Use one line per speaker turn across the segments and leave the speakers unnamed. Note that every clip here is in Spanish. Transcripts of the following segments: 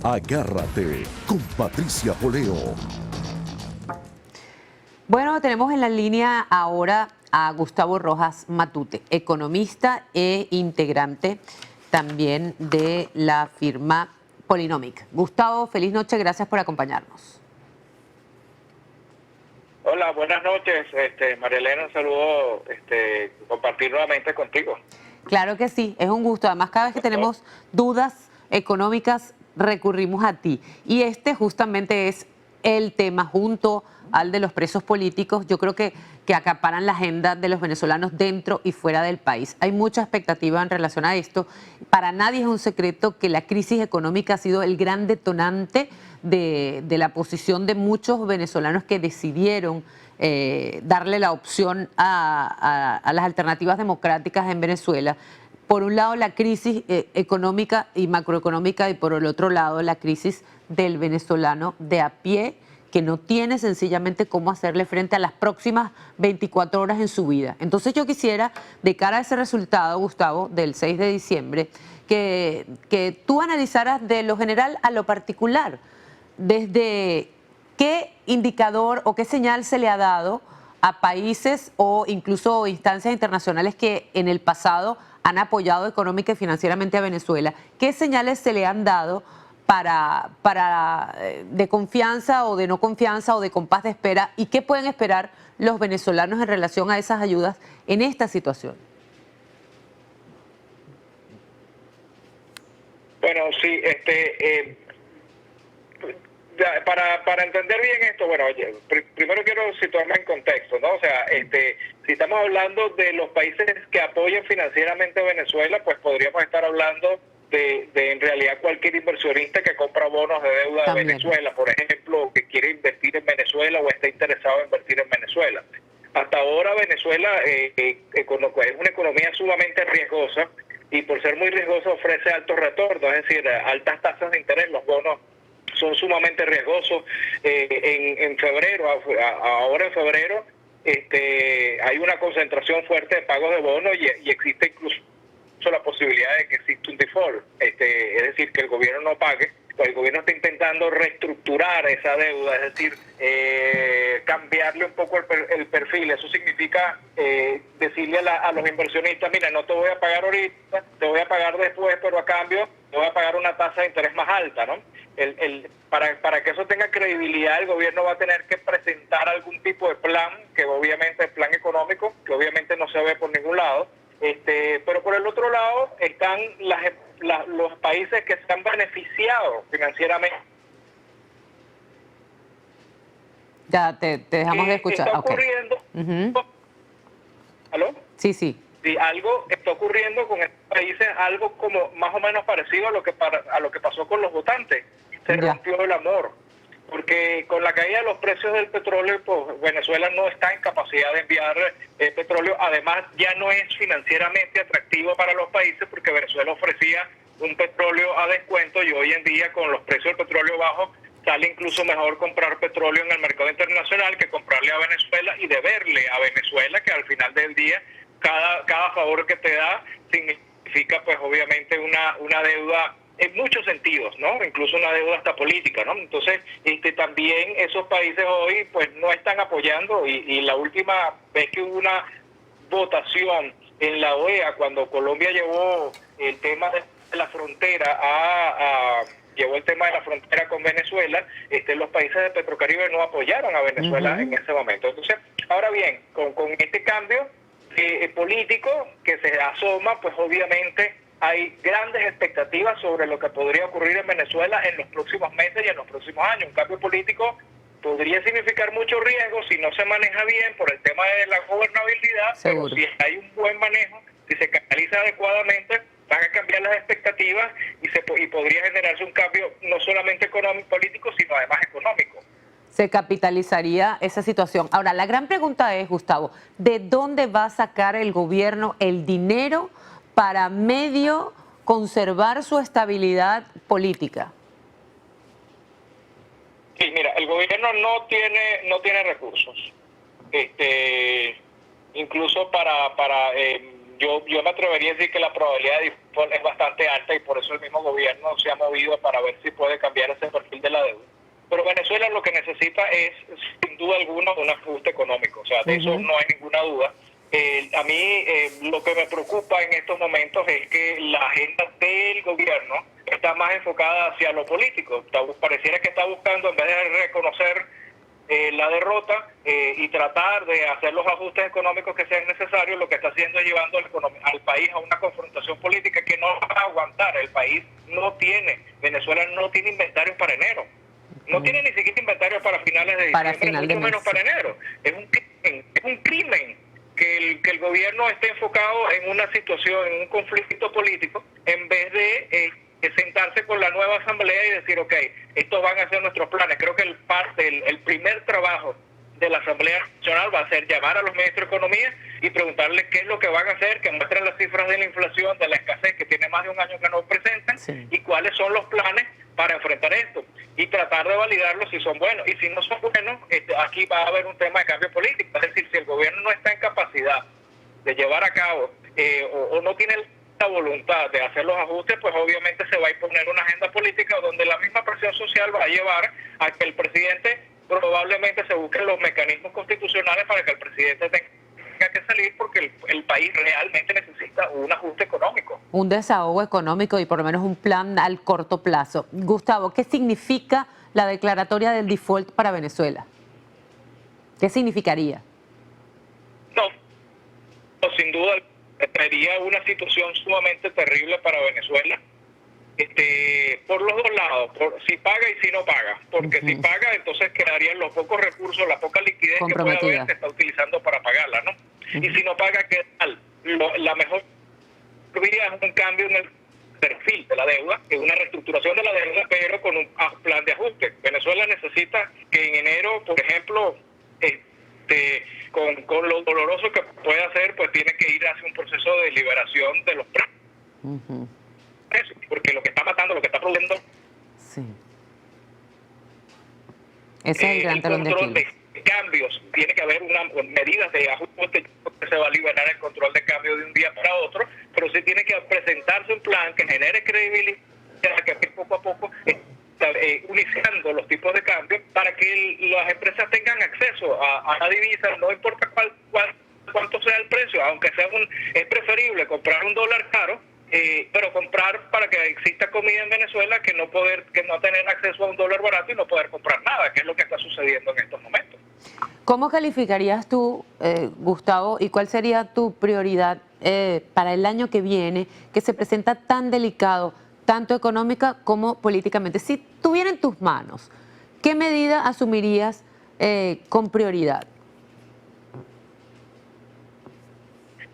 Agárrate con Patricia Poleo.
Bueno, tenemos en la línea ahora a Gustavo Rojas Matute, economista e integrante también de la firma Polynomic. Gustavo, feliz noche, gracias por acompañarnos.
Hola, buenas noches, María Elena, un saludo, compartir nuevamente contigo.
Claro que sí, es un gusto. Además, cada vez que tenemos dudas económicas, recurrimos a ti. Y este justamente es el tema junto al de los presos políticos. Yo creo que acaparan la agenda de los venezolanos dentro y fuera del país. Hay mucha expectativa en relación a esto. Para nadie es un secreto que la crisis económica ha sido el gran detonante de la posición de muchos venezolanos que decidieron darle la opción a las alternativas democráticas en Venezuela. Por un lado, la crisis económica y macroeconómica, y por el otro lado, la crisis del venezolano de a pie, que no tiene sencillamente cómo hacerle frente a las próximas 24 horas en su vida. Entonces yo quisiera, de cara a ese resultado, Gustavo, del 6 de diciembre, que tú analizaras de lo general a lo particular, desde qué indicador o qué señal se le ha dado a países o incluso instancias internacionales que en el pasado han apoyado económica y financieramente a Venezuela. ¿Qué señales se le han dado de confianza o de no confianza o de compás de espera? ¿Y qué pueden esperar los venezolanos en relación a esas ayudas en esta situación?
Bueno, sí, para entender bien esto, bueno, oye, primero quiero situarme en contexto, ¿no? O sea, si estamos hablando de los países que apoyan financieramente a Venezuela, pues podríamos estar hablando de en realidad cualquier inversionista que compra bonos de deuda
También.
de Venezuela, por ejemplo, que quiere invertir en Venezuela o está interesado en invertir en Venezuela. Hasta ahora Venezuela es una economía sumamente riesgosa y por ser muy riesgosa ofrece altos retornos, es decir, altas tasas de interés. Los bonos son sumamente riesgosos. En febrero, ahora en febrero, hay una concentración fuerte de pagos de bonos y existe incluso la posibilidad de que exista un default, es decir, que el gobierno no pague. Pues el gobierno está intentando reestructurar esa deuda, es decir, cambiarle un poco el perfil. Eso significa decirle a los inversionistas, mira, no te voy a pagar ahorita, te voy a pagar después, pero a cambio te voy a pagar una tasa de interés más alta, ¿no? Para que eso tenga credibilidad, el gobierno va a tener que presentar algún tipo de plan, que obviamente es plan económico, que obviamente no se ve por ningún lado. Pero por el otro lado están los países que se han beneficiado financieramente.
Ya te dejamos de escuchar.
Está ocurriendo. ¿Aló?
Sí, sí.
Sí, algo está ocurriendo con estos países, algo como más o menos parecido a lo que pasó con los votantes. Se rompió el amor. Porque con la caída de los precios del petróleo, pues Venezuela no está en capacidad de enviar petróleo. Además, ya no es financieramente atractivo para los países porque Venezuela ofrecía un petróleo a descuento y hoy en día con los precios del petróleo bajos sale incluso mejor comprar petróleo en el mercado internacional que comprarle a Venezuela y deberle a Venezuela, que al final del día cada favor que te da significa pues obviamente una deuda en muchos sentidos, ¿no? Incluso una deuda hasta política, ¿no? Entonces, también esos países hoy pues no están apoyando y la última vez que hubo una votación en la OEA cuando Colombia llevó el tema de la frontera llevó el tema de la frontera con Venezuela, los países de Petrocaribe no apoyaron a Venezuela en ese momento. Entonces, ahora bien, con este cambio político que se asoma, pues obviamente hay grandes expectativas sobre lo que podría ocurrir en Venezuela en los próximos meses y en los próximos años. Un cambio político podría significar mucho riesgo si no se maneja bien por el tema de la gobernabilidad, pero si hay un buen manejo, si se canaliza adecuadamente, van a cambiar las expectativas y podría generarse un cambio no solamente económico político, sino además económico.
Se capitalizaría esa situación. Ahora, la gran pregunta es, Gustavo, ¿de dónde va a sacar el gobierno el dinero para medio conservar su estabilidad política?
Sí, mira, el gobierno no tiene recursos. Incluso para yo me atrevería a decir que la probabilidad de default es bastante alta y por eso el mismo gobierno se ha movido para ver si puede cambiar ese perfil de la deuda. Pero Venezuela lo que necesita es, sin duda alguna, un ajuste económico. O sea, de eso no hay ninguna duda. A mí lo que me preocupa en estos momentos es que la agenda del gobierno está más enfocada hacia lo político. Pareciera que está buscando, en vez de reconocer la derrota y tratar de hacer los ajustes económicos que sean necesarios, lo que está haciendo es llevando al país a una confrontación política que no va a aguantar. El país Venezuela no tiene inventarios para enero. No tiene ni siquiera inventario para finales de diciembre, mucho menos para enero. Es un crimen que el gobierno esté enfocado en una situación, en un conflicto político, en vez de sentarse con la nueva asamblea y decir, ok, estos van a ser nuestros planes. Creo que el primer trabajo de la Asamblea Nacional va a ser llamar a los ministros de Economía y preguntarles qué es lo que van a hacer, que muestren las cifras de la inflación, de la escasez que tiene más de un año que no presentan, y cuáles son los planes para enfrentar esto y tratar de validarlos si son buenos. Y si no son buenos, aquí va a haber un tema de cambio político. Es decir, si el gobierno no está en capacidad de llevar a cabo o no tiene la voluntad de hacer los ajustes, pues obviamente se va a imponer una agenda política donde la misma presión social va a llevar a que el presidente probablemente se busquen los mecanismos constitucionales para que el presidente tenga que salir, porque el país realmente necesita un ajuste económico.
Un desahogo económico y por lo menos un plan al corto plazo. Gustavo, ¿qué significa la declaratoria del default para Venezuela? ¿Qué significaría?
No, sin duda sería una situación sumamente terrible para Venezuela. Por los dos lados, si paga y si no paga, porque si paga entonces quedarían los pocos recursos, la poca liquidez que puede haber, se está utilizando para pagarla, ¿no? Y si no paga, ¿qué tal? La mejor vía es un cambio en el perfil de la deuda, es una reestructuración de la deuda, pero con un plan de ajuste. Venezuela necesita que en enero, por ejemplo, con lo doloroso que puede hacer, pues tiene que ir hacia un proceso de liberación de los precios. Porque lo que está matando, lo que está produciendo,
ese es el gran talón de
control
Aquiles.
de cambios. Tiene que haber medidas de ajuste que se va a liberar el control de cambio de un día para otro, pero sí tiene que presentarse un plan que genere credibilidad, que poco a poco unificando los tipos de cambio para que las empresas tengan acceso a la divisa, no importa cuánto sea el precio, aunque es preferible comprar un dólar caro, pero comprar para que exista comida en Venezuela, que no tener acceso a un dólar barato y no poder comprar nada, que es lo que está sucediendo en estos momentos.
¿Cómo calificarías tú, Gustavo, y cuál sería tu prioridad para el año que viene, que se presenta tan delicado, tanto económica como políticamente? Si tuviera en tus manos, ¿qué medida asumirías con prioridad?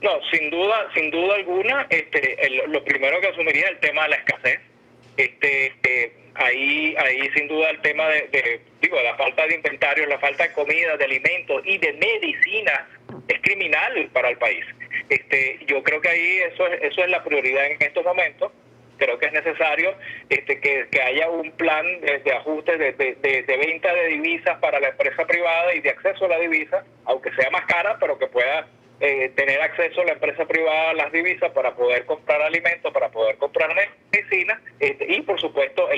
No, sin duda alguna, lo primero que asumiría es el tema de la escasez. Ahí sin duda el tema de la falta de inventario, la falta de comida, de alimentos y de medicinas es criminal para el país. Yo creo que ahí eso es la prioridad en estos momentos. Creo que es necesario que haya un plan de ajuste de venta de divisas para la empresa privada y de acceso a la divisa, aunque sea más cara, pero que pueda tener acceso a la empresa privada a las divisas para poder comprar alimentos, para poder comprar medicinas, y por supuesto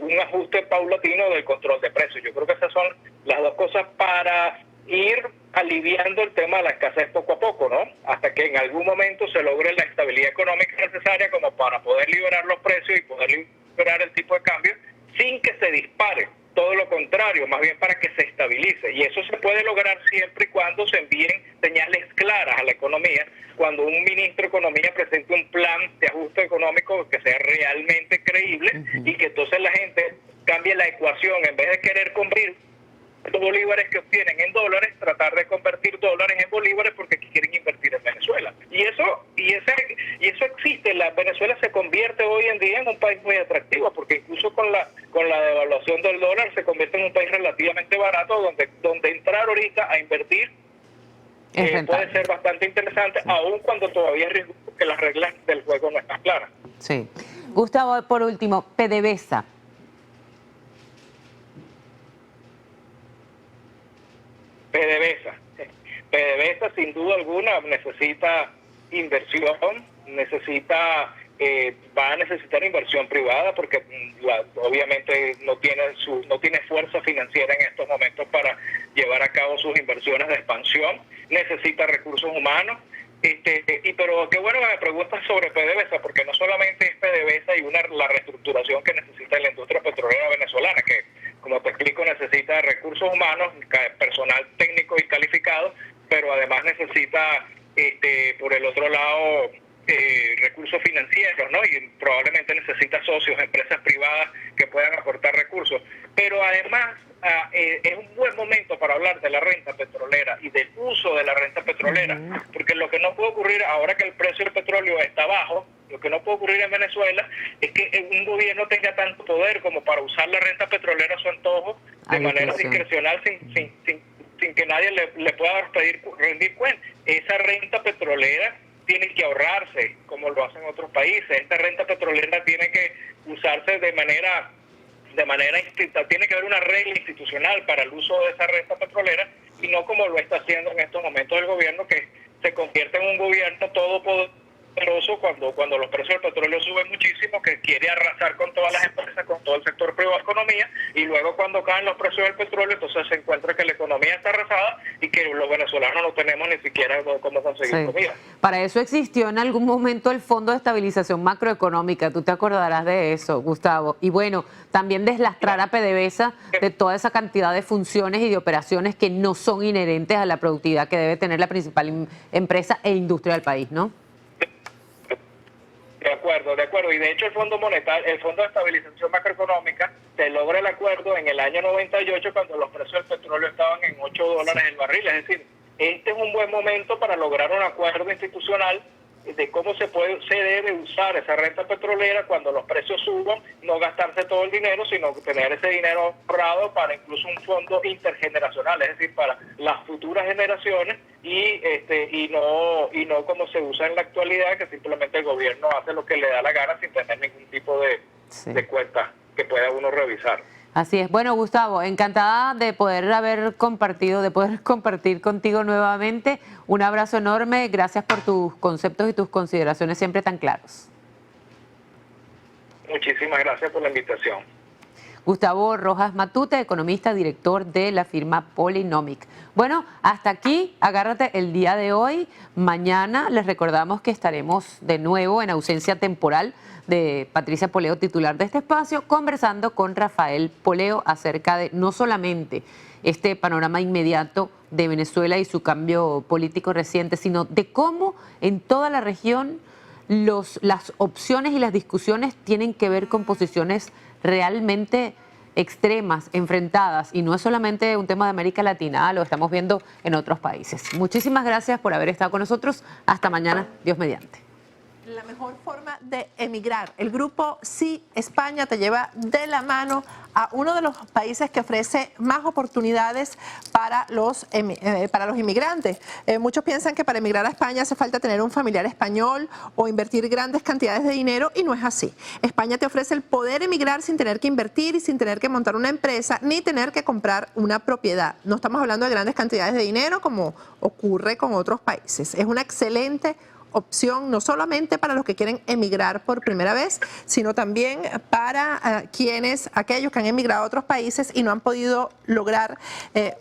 un ajuste paulatino del control de precios. Yo creo que esas son las dos cosas para ir aliviando el tema de la escasez poco a poco, ¿no? Hasta que en algún momento se logre la estabilidad económica necesaria como para poder liberar los precios y poder liberar el tipo de cambio sin que se dispare. Todo lo contrario, más bien para que se estabilice. Y eso se puede lograr siempre y cuando se envíen señales claras a la economía. Cuando un ministro de Economía presente un plan de ajuste económico que sea realmente creíble y que entonces la gente cambie la ecuación. En vez de querer convertir los bolívares que obtienen en dólares, tratar de convertir dólares en bolívares porque quieren invertir en Venezuela. Y eso existe. Venezuela se convierte hoy en día en un país muy atractivo, porque incluso con la devaluación del dólar se convierte en un país relativamente barato donde entrar ahorita a invertir puede ser bastante interesante, aun cuando todavía es riesgoso, que las reglas del juego no están claras.
Sí. Gustavo, por último, PDVSA.
PDVSA sin duda alguna necesita inversión, va a necesitar inversión privada porque obviamente no tiene fuerza financiera en estos momentos para llevar a cabo sus inversiones de expansión, necesita recursos humanos. Pero qué bueno que me preguntas sobre PDVSA, porque no solamente es PDVSA y la reestructuración que necesita la industria petrolera venezolana, que como te explico necesita recursos humanos, personal técnico y calificado, pero además necesita por el otro lado recursos financieros, ¿no? Y probablemente necesita socios, empresas privadas que puedan aportar recursos. Pero además es un buen momento para hablar de la renta petrolera y del uso de la renta petrolera, porque lo que no puede ocurrir ahora que el precio del petróleo está bajo, lo que no puede ocurrir en Venezuela es que un gobierno tenga tanto poder como para usar la renta petrolera a su antojo de manera discrecional sin que nadie le pueda rendir cuenta. Esa renta petrolera tiene que ahorrarse como lo hacen otros países. Esta renta petrolera tiene que usarse de manera tiene que haber una regla institucional para el uso de esa renta petrolera y no como lo está haciendo en estos momentos el gobierno, que se convierte en un gobierno todopoderoso cuando los precios del petróleo suben muchísimo, que quiere arrasar con todas las empresas, con todo el sector privado de economía, y luego cuando caen los precios del petróleo, entonces se encuentra que la economía está arrasada y que los venezolanos no tenemos ni siquiera cómo conseguir comida.
Para eso existió en algún momento el Fondo de Estabilización Macroeconómica, tú te acordarás de eso, Gustavo. Y bueno, también deslastrar a PDVSA de toda esa cantidad de funciones y de operaciones que no son inherentes a la productividad que debe tener la principal empresa e industria del país, ¿no?
De acuerdo. Y de hecho el Fondo de Estabilización Macroeconómica se logra el acuerdo en el año 98 cuando los precios del petróleo estaban en $8 el barril. Es decir, este es un buen momento para lograr un acuerdo institucional de cómo se debe usar esa renta petrolera cuando los precios suban, no gastarse todo el dinero, sino tener ese dinero ahorrado para incluso un fondo intergeneracional, es decir, para las futuras generaciones y no como se usa en la actualidad, que simplemente el gobierno hace lo que le da la gana sin tener ningún tipo de cuenta que pueda uno revisar.
Así es. Bueno, Gustavo, encantada de poder compartir contigo nuevamente. Un abrazo enorme. Gracias por tus conceptos y tus consideraciones siempre tan claros.
Muchísimas gracias por la invitación.
Gustavo Rojas Matute, economista, director de la firma Polynomic. Bueno, hasta aquí, agárrate el día de hoy. Mañana les recordamos que estaremos de nuevo en ausencia temporal de Patricia Poleo, titular de este espacio, conversando con Rafael Poleo acerca de no solamente este panorama inmediato de Venezuela y su cambio político reciente, sino de cómo en toda la región las opciones y las discusiones tienen que ver con posiciones realmente extremas, enfrentadas, y no es solamente un tema de América Latina, lo estamos viendo en otros países. Muchísimas gracias por haber estado con nosotros. Hasta mañana, Dios mediante.
La mejor forma de emigrar. El grupo Sí España te lleva de la mano a uno de los países que ofrece más oportunidades para los inmigrantes. Muchos piensan que para emigrar a España hace falta tener un familiar español o invertir grandes cantidades de dinero, y no es así. España te ofrece el poder emigrar sin tener que invertir y sin tener que montar una empresa ni tener que comprar una propiedad. No estamos hablando de grandes cantidades de dinero como ocurre con otros países. Es una excelente opción no solamente para los que quieren emigrar por primera vez, sino también para aquellos que han emigrado a otros países y no han podido lograr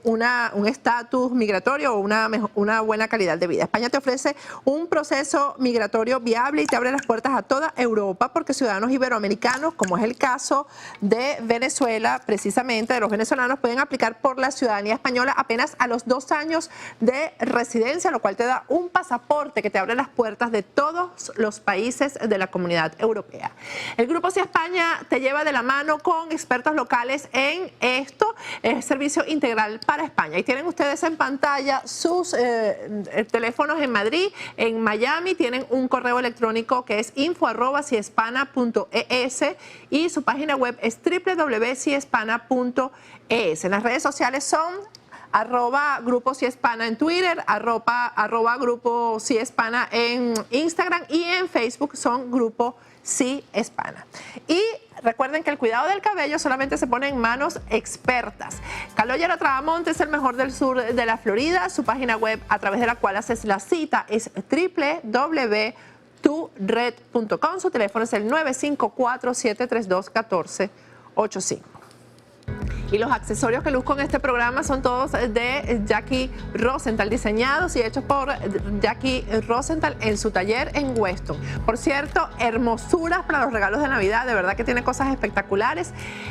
un estatus migratorio o una buena calidad de vida. España te ofrece un proceso migratorio viable y te abre las puertas a toda Europa, porque ciudadanos iberoamericanos, como es el caso de Venezuela, precisamente de los venezolanos, pueden aplicar por la ciudadanía española apenas a los 2 años de residencia, lo cual te da un pasaporte que te abre las puertas de todos los países de la Comunidad Europea. El Grupo Sí España te lleva de la mano con expertos locales en esto, es servicio integral para España. Y tienen ustedes en pantalla sus teléfonos en Madrid, en Miami, tienen un correo electrónico que es info@ciespana.es y su página web es www.ciespana.es. En las redes sociales son @Grupo Si Hispana en Twitter, arroba Grupo Si Hispana en Instagram y en Facebook son Grupo Si Hispana. Y recuerden que el cuidado del cabello solamente se pone en manos expertas. Caloyero Trabamonte es el mejor del sur de la Florida. Su página web a través de la cual haces la cita es www.tured.com. Su teléfono es el 954-732-1485. Y los accesorios que luzco en este programa son todos de Jackie Rosenthal, diseñados y hechos por Jackie Rosenthal en su taller en Weston. Por cierto, hermosuras para los regalos de Navidad, de verdad que tiene cosas espectaculares.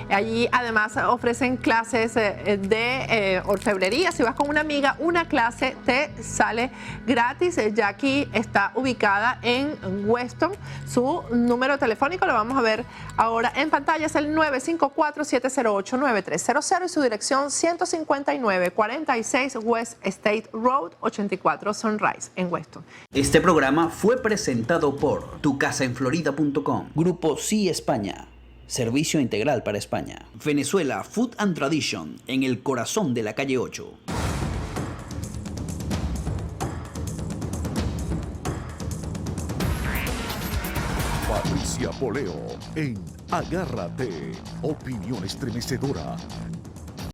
Allí además ofrecen clases de orfebrería. Si vas con una amiga, una clase te sale gratis. Jackie está ubicada en Weston. Su número telefónico lo vamos a ver ahora en pantalla, es el 954-708-9300 y su dirección 15946 West State Road, 84 Sunrise en Weston.
Este programa fue presentado por tucasaenflorida.com, Grupo Sí España, servicio integral para España, Venezuela Food and Tradition, en el corazón de la calle 8.
Patricia Poleo en Agárrate, opinión estremecedora,